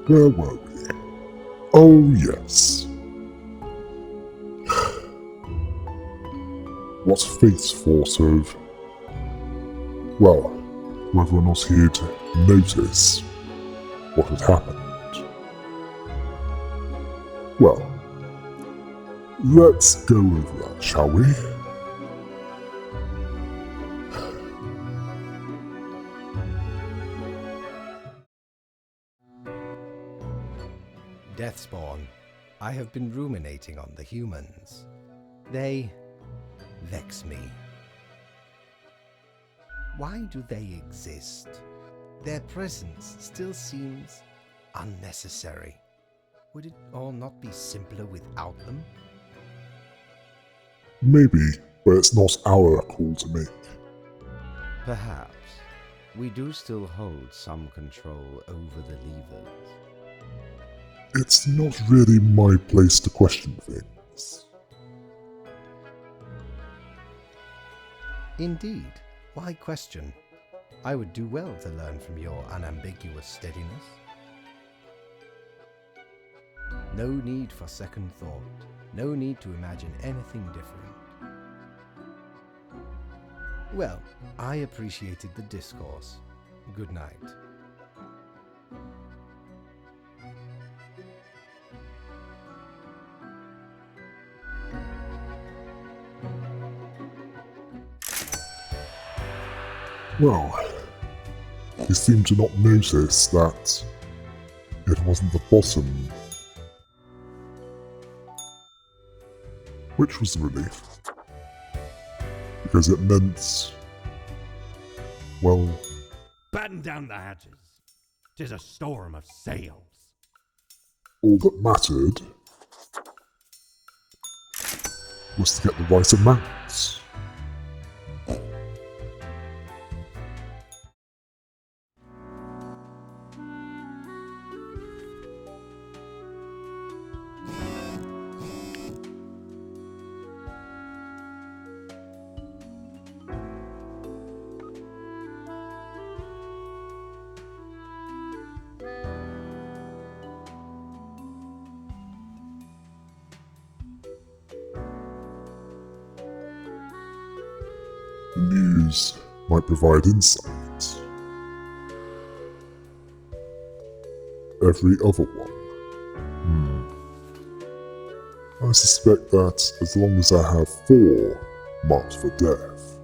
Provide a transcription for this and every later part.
Where were we? Oh yes. What fate foretold? Well, whether or not he'd notice what had happened. Well, let's go over that, shall we? Deathspawn, I have been ruminating on the humans. They vex me. Why do they exist? Their presence still seems unnecessary. Would it all not be simpler without them? Maybe, but it's not our call to make. Perhaps. We do still hold some control over the levers. It's not really my place to question things. Indeed. Why question? I would do well to learn from your unambiguous steadiness. No need for second thought. No need to imagine anything different. Well, I appreciated the discourse. Good night. Well, he seemed to not notice that it wasn't the bottom, which was a relief, because it meant, well, Batten down the hatches. 'Tis a storm of sails. all that mattered was to get the right amount. The news might provide insight. Every other one. I suspect that as long as I have 4 marked for death,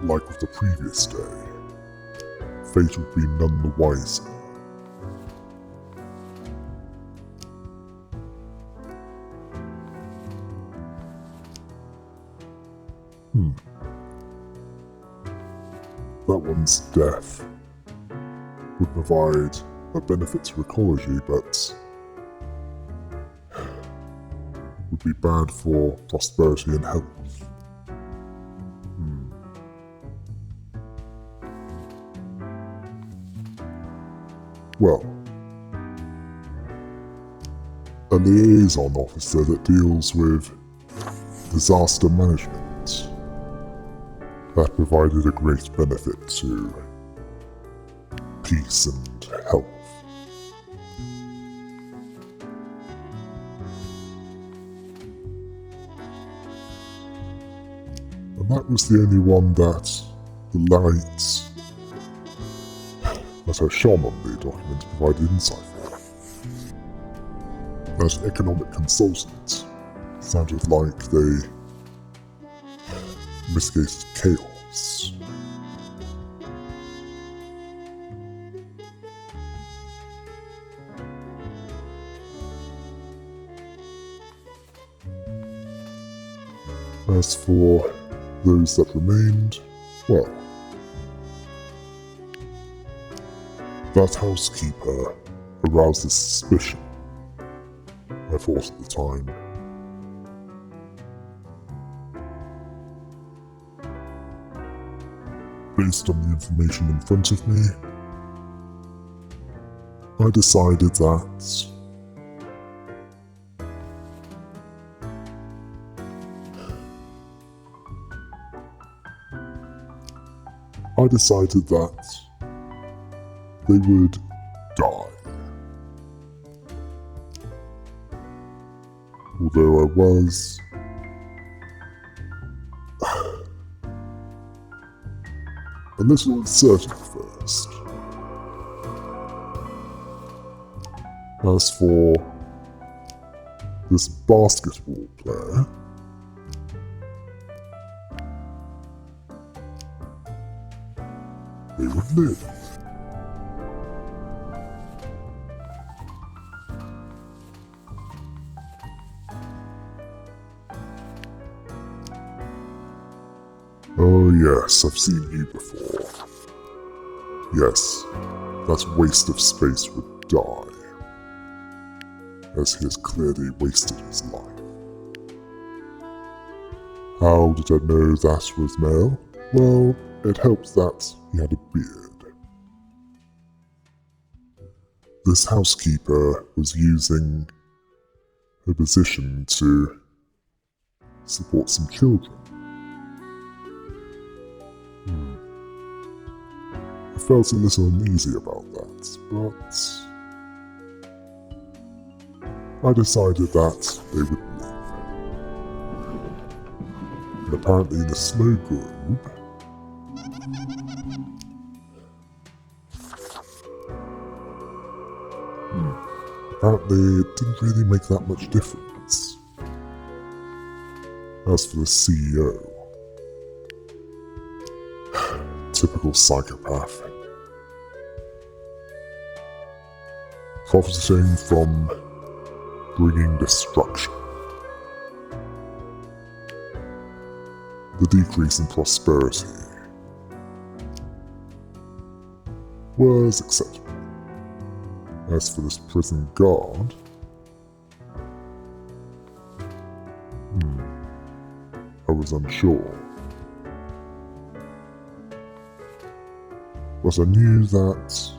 like with the previous day, fate would be none the wiser. That one's death would provide a benefit to ecology, but would be bad for prosperity and health. Well, a liaison officer that deals with disaster management. That provided a great benefit to peace and health. And that was the only one that the lights that are shown on the document provided insight for. That economic consultant sounded like they mitigated chaos. As for those that remained, well, that housekeeper aroused the suspicion, I thought at the time. Based on the information in front of me, I decided that they would die. Although I was a little uncertain at first. As for this basketball player, they would live. Oh yes, I've seen you before. Yes, that waste of space would die, as he has clearly wasted his life. How did I know that was male? Well, it helps that he had a beard. This housekeeper was using her position to support some children. I felt a little uneasy about that, but I decided that they would live. And apparently in the snow globe, apparently it didn't really make that much difference. As for the CEO, typical psychopath. Profiting from bringing destruction. The decrease in prosperity was acceptable. As for this prison guard, I was unsure. But I knew that,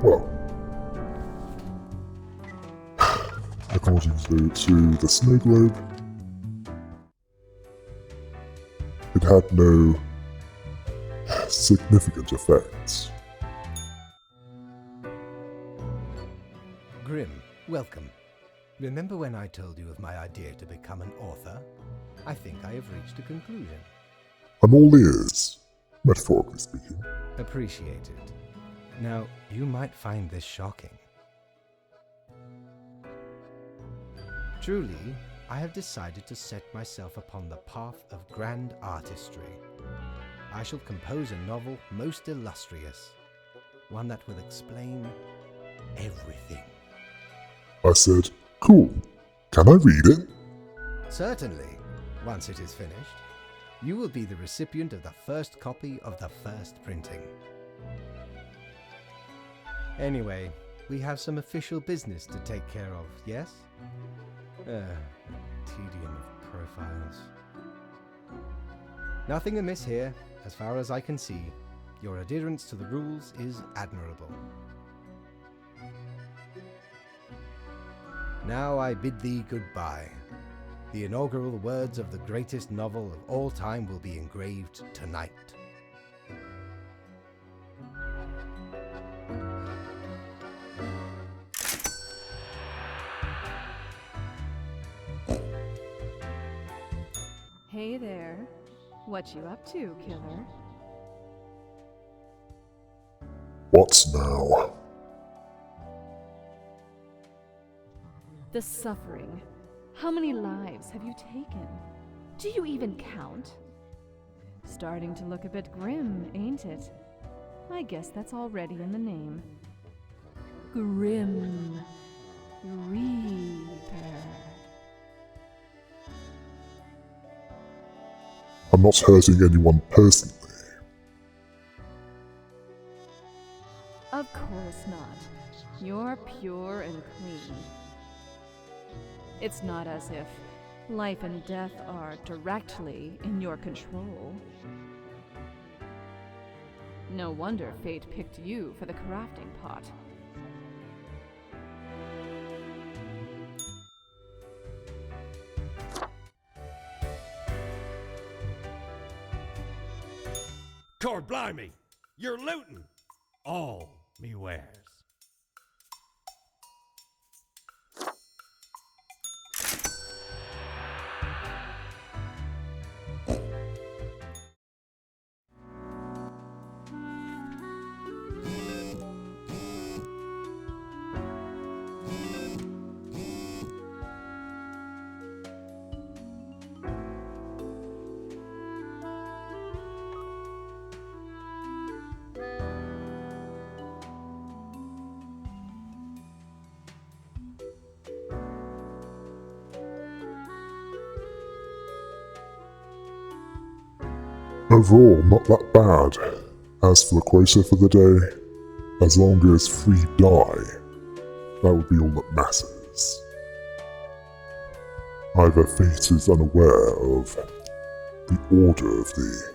well, according to the snow globe, it had no significant effects. Grim, welcome. Remember when I told you of my idea to become an author? I think I have reached a conclusion. I'm all ears, metaphorically speaking. Appreciate it. Now, you might find this shocking. Truly, I have decided to set myself upon the path of grand artistry. I shall compose a novel most illustrious, one that will explain everything. I said, cool, can I read it? Certainly, once it is finished, you will be the recipient of the first copy of the first printing. Anyway, we have some official business to take care of, yes? Tedium of profiles. Nothing amiss here, as far as I can see. Your adherence to the rules is admirable. Now I bid thee goodbye. The inaugural words of the greatest novel of all time will be engraved tonight. Hey there. What you up to, killer? What now? The suffering. How many lives have you taken? Do you even count? Starting to look a bit grim, ain't it? I guess that's already in the name. Grim Reaper. I'm not hurting anyone personally. Of course not. You're pure and clean. It's not as if life and death are directly in your control. No wonder fate picked you for the crafting pot. Cord blimey! You're looting! all me wares. Overall, not that bad. As for the quota for the day, as long as 3 die, that would be all that matters. Either fate is unaware of the order of the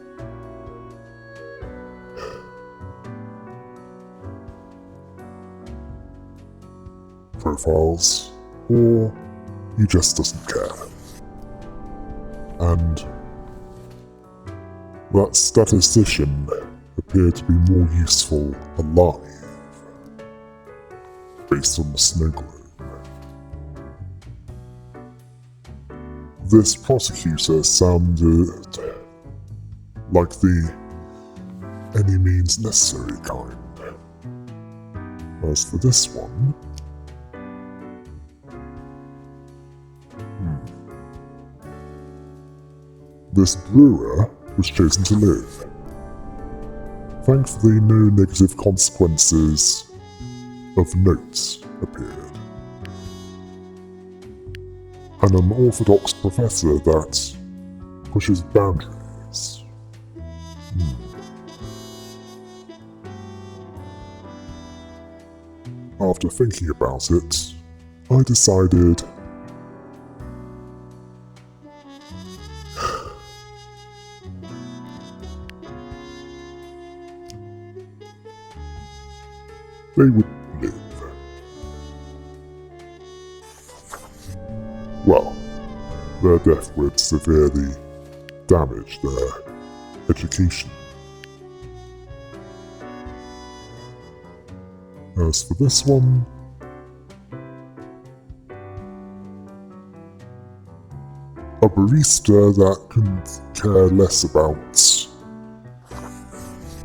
profiles, or he just doesn't care. And that statistician appeared to be more useful alive, based on the snow globe. This prosecutor sounded like the any means necessary kind. As for this one, this brewer was chosen to live. Thankfully, no negative consequences of note appeared. And an orthodox professor that pushes boundaries. After thinking about it, I decided they would live. Well, their death would severely damage their education. As for this one, a barista that couldn't care less about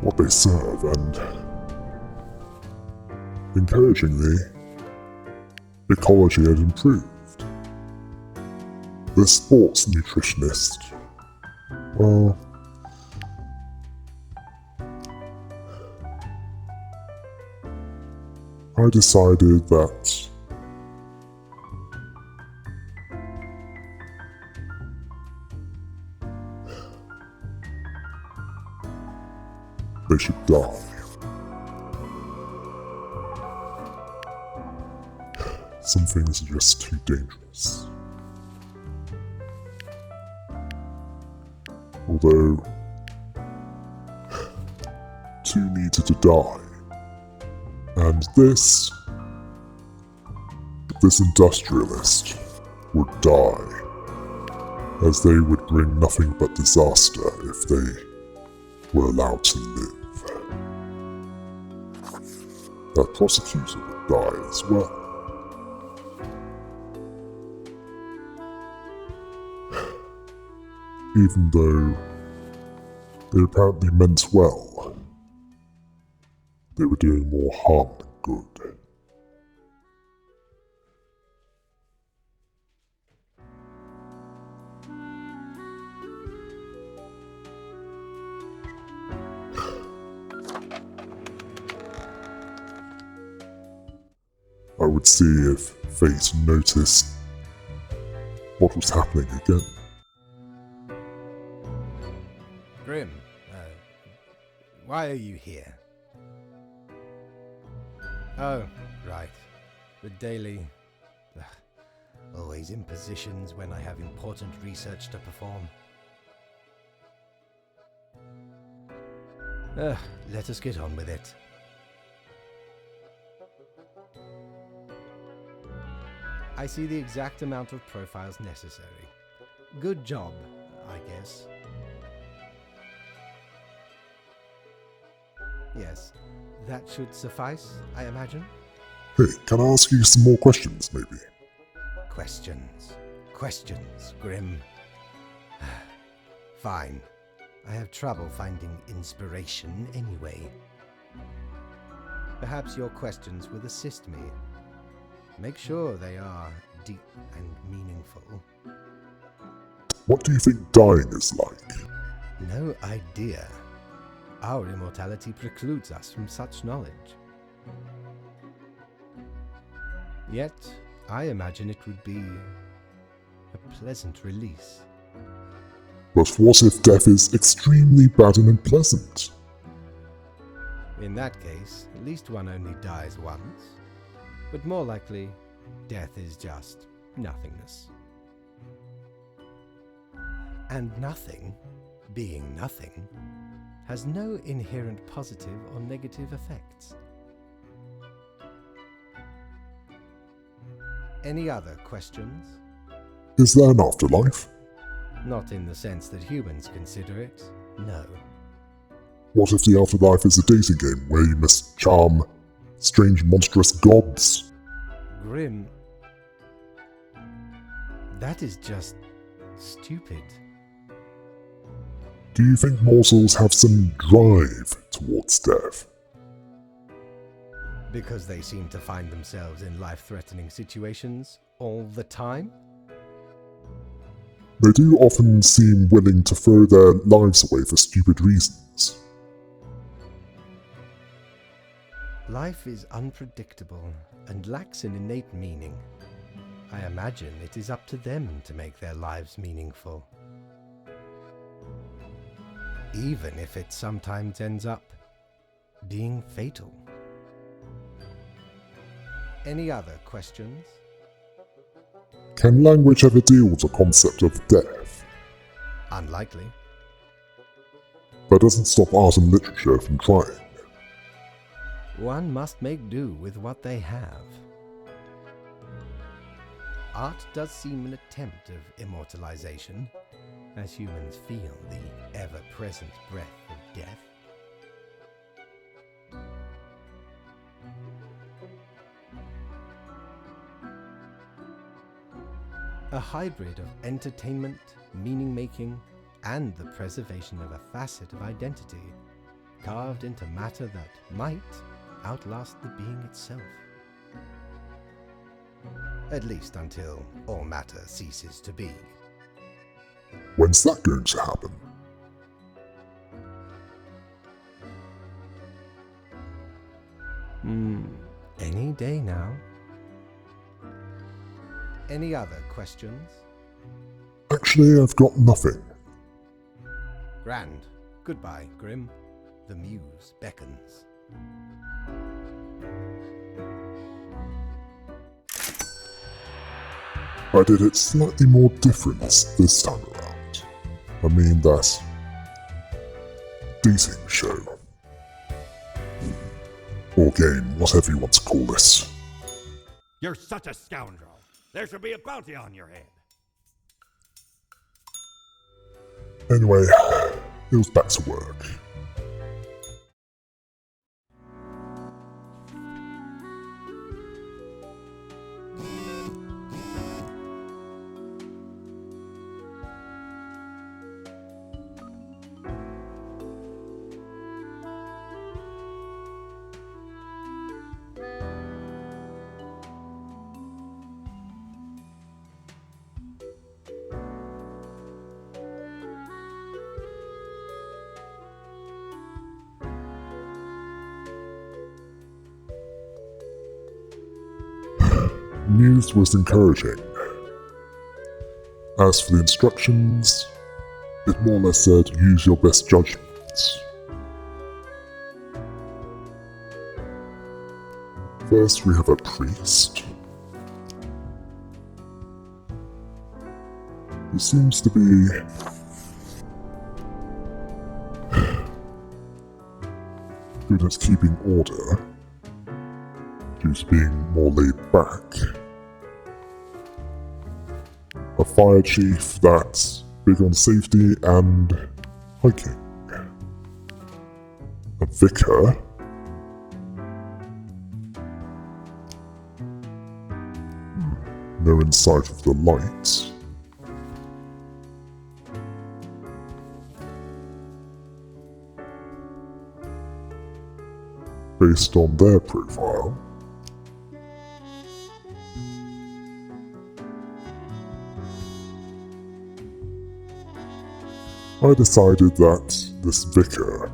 what they serve, and encouragingly, ecology had improved. The sports nutritionist, well, I decided that they should die. Some things are just too dangerous. Although, 2 needed to die. And this industrialist would die, as they would bring nothing but disaster if they were allowed to live. That prosecutor would die as well. Even though they apparently meant well, they were doing more harm than good. I would see if fate noticed what was happening again. Grim, why are you here? Oh, right. The daily... always impositions when I have important research to perform. Let us get on with it. I see the exact amount of profiles necessary. Good job, I guess. Yes, That should suffice, I imagine. Hey, can I ask you some more questions, maybe? Questions. Questions, Grim. Fine. I have trouble finding inspiration anyway. Perhaps your questions will assist me. Make sure they are deep and meaningful. What do you think dying is like? No idea. Our immortality precludes us from such knowledge. Yet, I imagine it would be a pleasant release. But what if death is extremely bad and unpleasant? In that case, at least one only dies once. But more likely, death is just nothingness. And nothing, being nothing, has no inherent positive or negative effects. Any other questions? Is there an afterlife? Not in the sense that humans consider it, no. What if the afterlife is a dating game where you must charm strange monstrous gods? Grim. That is just stupid. Do you think mortals have some drive towards death? Because they seem to find themselves in life-threatening situations all the time? They do often seem willing to throw their lives away for stupid reasons. Life is unpredictable and lacks an innate meaning. I imagine it is up to them to make their lives meaningful. Even if it sometimes ends up being fatal. Any other questions? Can language ever deal with the concept of death? Unlikely. That doesn't stop art and literature from trying. One must make do with what they have. Art does seem an attempt of immortalization, as humans feel the ever-present breath of death. A hybrid of entertainment, meaning-making, and the preservation of a facet of identity, carved into matter that might outlast the being itself. At least until all matter ceases to be. When's that going to happen? Any day now. Any other questions? Actually, I've got nothing. Grand. Goodbye, Grim. The muse beckons. I did it slightly more different this time around. I mean that dating show. Or game, whatever you want to call this. You're such a scoundrel. There should be a bounty on your head. Anyway, it was back to work. News was encouraging. As for the instructions, it more or less said use your best judgments. First we have a priest. He seems to be good at keeping order, due to being more laid back. A fire chief that's big on safety and hiking. A vicar they're in sight of the light, based on their profile, I decided that this vicar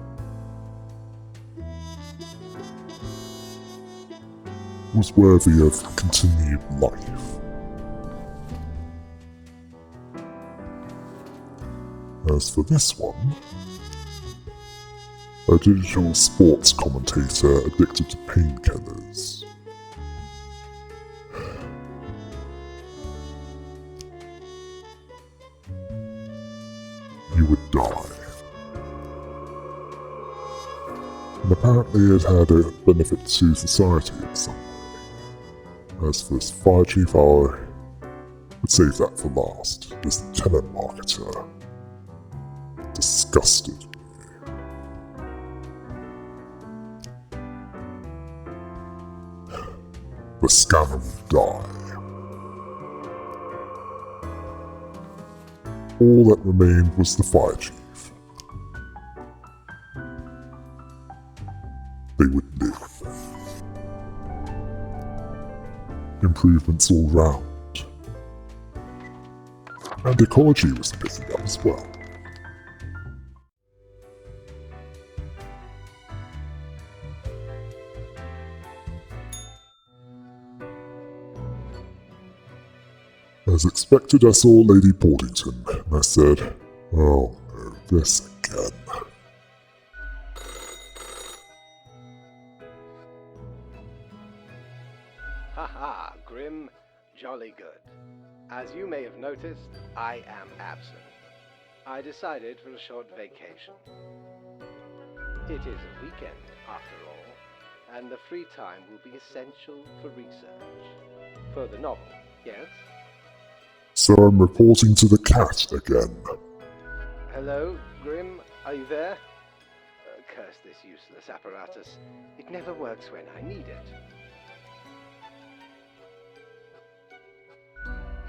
was worthy of continued life. As for this one, a digital sports commentator addicted to painkillers. You would die. And apparently it had a benefit to society in some way. As for this fire chief, I would save that for last. This telemarketer disgusted me. The scammer would die. All that remained was the fire chief. They would live. Improvements all round. And ecology was picking up as well. As expected, I saw Lady Portington, and I said, "Oh no, this again." Haha, Grim, jolly good. As you may have noticed, I am absent. I decided for a short vacation. It is a weekend, after all, and the free time will be essential for research. For the novel, yes? So I'm reporting to the cat again. Hello, Grim, are you there? Curse this useless apparatus. It never works when I need it.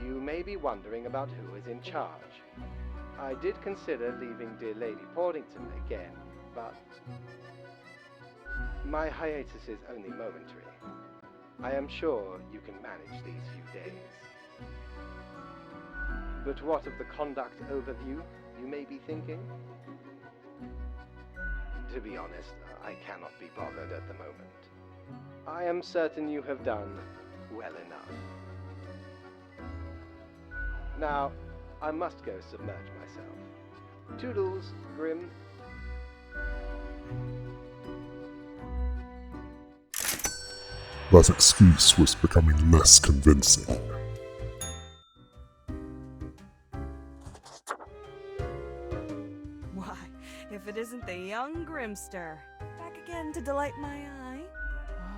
You may be wondering about who is in charge. I did consider leaving dear Lady Portington again, but my hiatus is only momentary. I am sure you can manage these few days. But what of the conduct overview, you may be thinking? To be honest, I cannot be bothered at the moment. I am certain you have done well enough. Now, I must go submerge myself. Toodles, Grim. That excuse was becoming less convincing. Why, if it isn't the young Grimster, back again to delight my eye.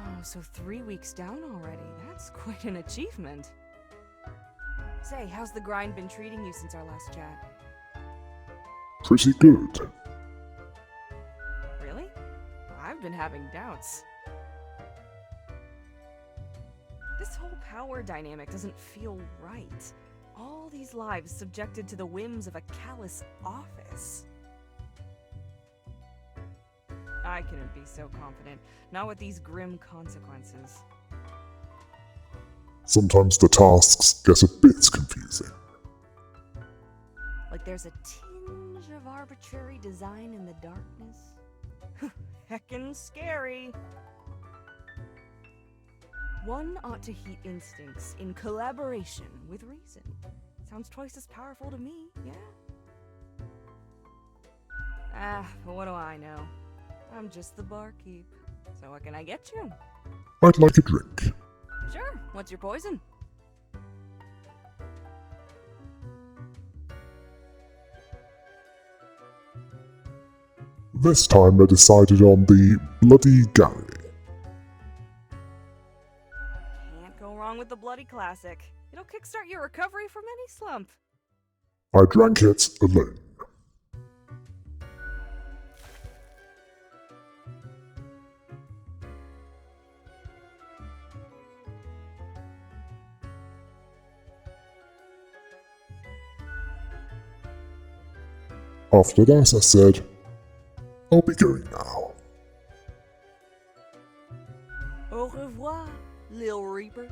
Oh, so 3 weeks down already. That's quite an achievement. Say, how's the grind been treating you since our last chat? Pretty good. Really? I've been having doubts. This whole power dynamic doesn't feel right. All these lives subjected to the whims of a callous office. I couldn't be so confident, not with these grim consequences. Sometimes the tasks get a bit confusing. Like there's a tinge of arbitrary design in the darkness. Heckin' scary. One ought to heed instincts in collaboration with reason. Sounds twice as powerful to me, yeah? But what do I know? I'm just the barkeep. So what can I get you? I'd like a drink. Sure, what's your poison? This time I decided on the Bloody Gary. Can't go wrong with the Bloody Classic. It'll kickstart your recovery from any slump. I drank it alone. After that, I said, I'll be going now. Au revoir, Lil Reaper.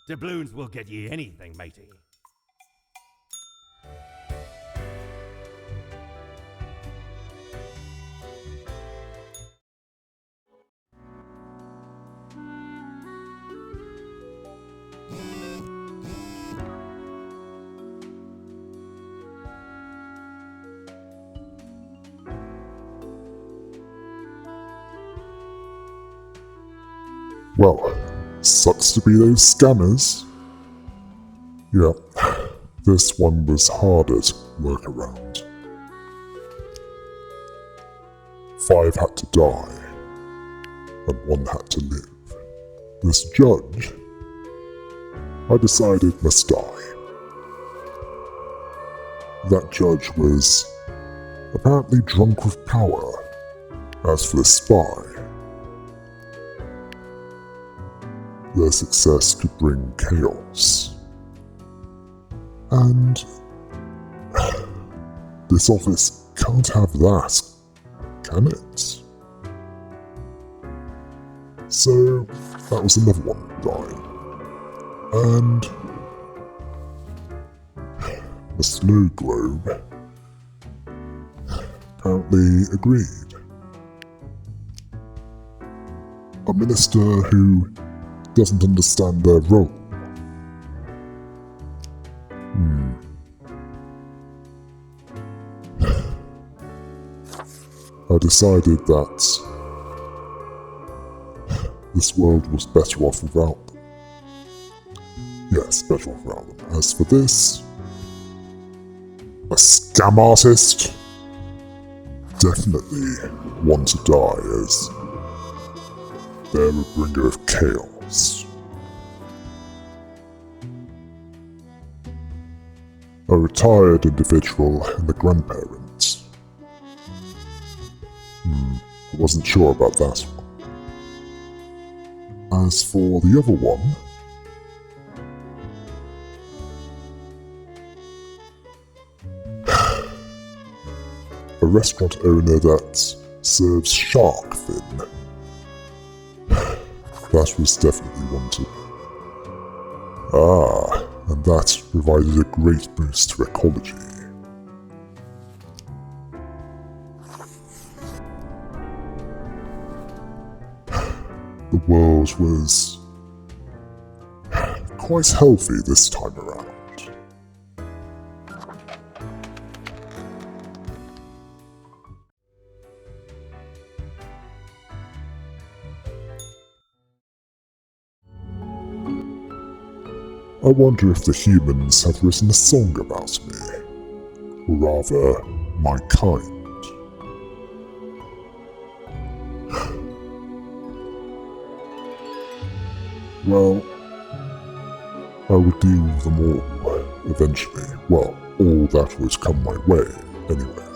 Doubloons will get ye anything, matey. Well, sucks to be those scammers. Yeah, this one was harder to work around. 5 had to die, and 1 had to live. This judge, I decided, must die. That judge was apparently drunk with power. As for the spy, their success could bring chaos. And this office can't have that, can it? So that was another one that died. And the snow globe apparently agreed. A minister who doesn't understand their role. I decided that this world was better off without them. Yes, better off without them. As for this, a scam artist, definitely one to die, as they're a bringer of chaos. A retired individual and a grandparent. I wasn't sure about that one. As for the other one, a restaurant owner that serves shark fin. That was definitely one to... and that provided a great boost to ecology. The world was quite healthy this time around. I wonder if the humans have written a song about me, or rather, my kind. Well, I would deal with them all eventually. Well, all that would come my way, anyway.